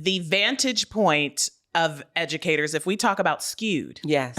the vantage point of educators, if we talk about skewed, Yes.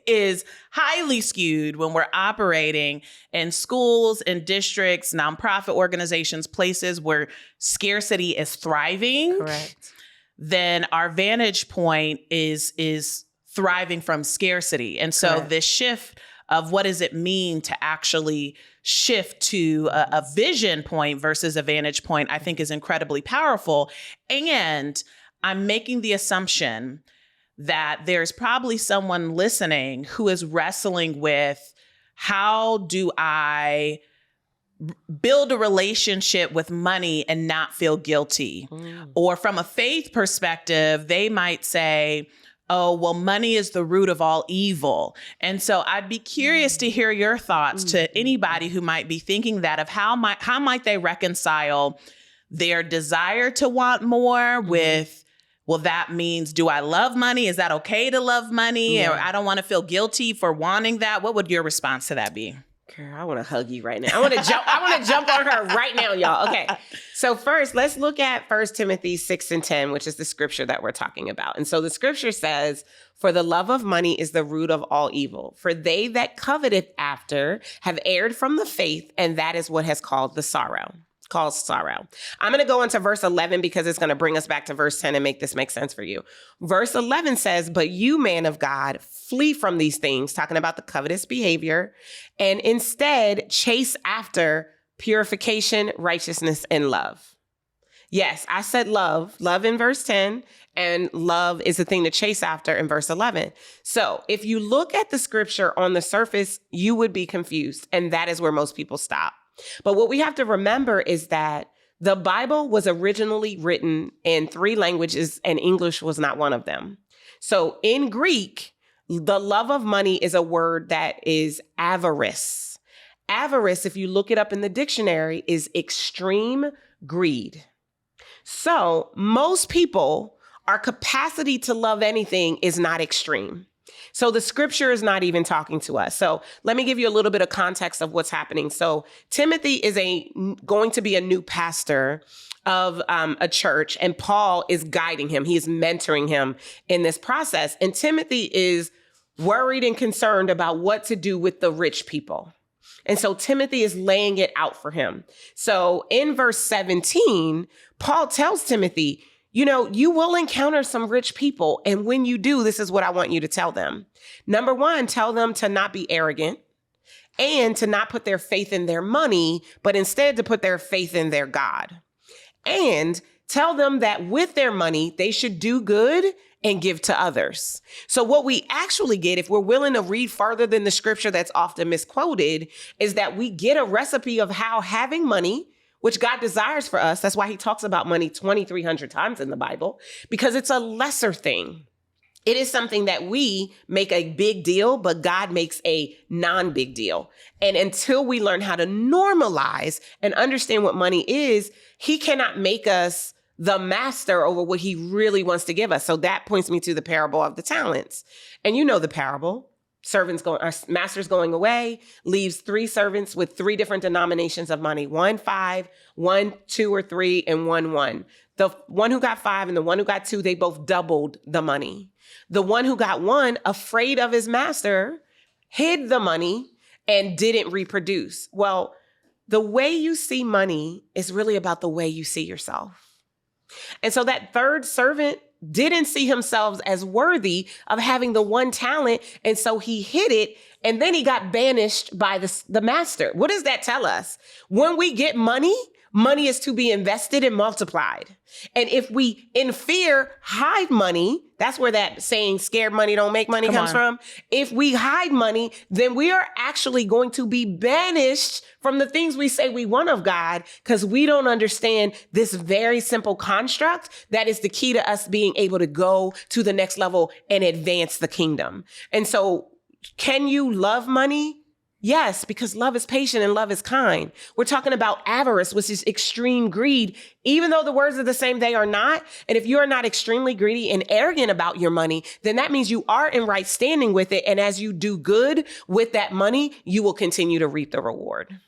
is highly skewed when we're operating in schools and districts, nonprofit organizations, places where scarcity is thriving. Correct. Then our vantage point is thriving from scarcity. And so Correct. this shift of what does it mean to actually shift to a vision point versus a vantage point, I think is incredibly powerful. And I'm making the assumption that there's probably someone listening who is wrestling with, how do I build a relationship with money and not feel guilty? Or from a faith perspective, they might say, oh, well, money is the root of all evil. And so I'd be curious to hear your thoughts to anybody who might be thinking that, of how might they reconcile their desire to want more with, well, that means, do I love money? Is that okay to love money? Or I don't want to feel guilty for wanting that. What would your response to that be? Girl, I want to hug you right now. I want to jump on her right now, y'all. Okay. So first, let's look at 1 Timothy 6:10, which is the scripture that we're talking about. And so the scripture says, for the love of money is the root of all evil. For they that coveteth after have erred from the faith, and that is what has caused sorrow. I'm going to go into verse 11 because it's going to bring us back to verse 10 and make this make sense for you. Verse 11 says, but you, man of God, flee from these things, talking about the covetous behavior, and instead chase after purification, righteousness, and love. Yes, I said love in verse 10, and love is the thing to chase after in verse 11. So if you look at the scripture on the surface, you would be confused, and that is where most people stop. But what we have to remember is that the Bible was originally written in 3 languages, and English was not one of them. So in Greek, the love of money is a word that is avarice. Avarice, if you look it up in the dictionary, is extreme greed. So most people, our capacity to love anything is not extreme. So the scripture is not even talking to us. So let me give you a little bit of context of what's happening. So Timothy is going to be a new pastor of a church, and Paul is guiding him. He is mentoring him in this process. And Timothy is worried and concerned about what to do with the rich people. And so Timothy is laying it out for him. So in verse 17, Paul tells Timothy, you will encounter some rich people. And when you do, this is what I want you to tell them. Number 1, tell them to not be arrogant and to not put their faith in their money, but instead to put their faith in their God. And tell them that with their money, they should do good and give to others. So what we actually get, if we're willing to read farther than the scripture that's often misquoted, is that we get a recipe of how having money, which God desires for us. That's why he talks about money 2,300 times in the Bible, because it's a lesser thing. It is something that we make a big deal, but God makes a non-big deal. And until we learn how to normalize and understand what money is, he cannot make us the master over what he really wants to give us. So that points me to the parable of the talents. And you know the parable. Master's going away, leaves 3 servants with 3 different denominations of money. 1 5, 1 2 or 3, and 1 1. The one who got 5 and the one who got 2, they both doubled the money. The one who got 1, afraid of his master, hid the money and didn't reproduce. Well, the way you see money is really about the way you see yourself. And so that 3rd servant didn't see himself as worthy of having the 1 talent. And so he hid it. And then he got banished by the master. What does that tell us? When we get money, money is to be invested and multiplied. And if we, in fear, hide money, that's where that saying, scared money don't make money comes from. If we hide money, then we are actually going to be banished from the things we say we want of God, because we don't understand this very simple construct that is the key to us being able to go to the next level and advance the kingdom. And so, can you love money? Yes, because love is patient and love is kind. We're talking about avarice, which is extreme greed. Even though the words are the same, they are not. And if you are not extremely greedy and arrogant about your money, then that means you are in right standing with it. And as you do good with that money, you will continue to reap the reward.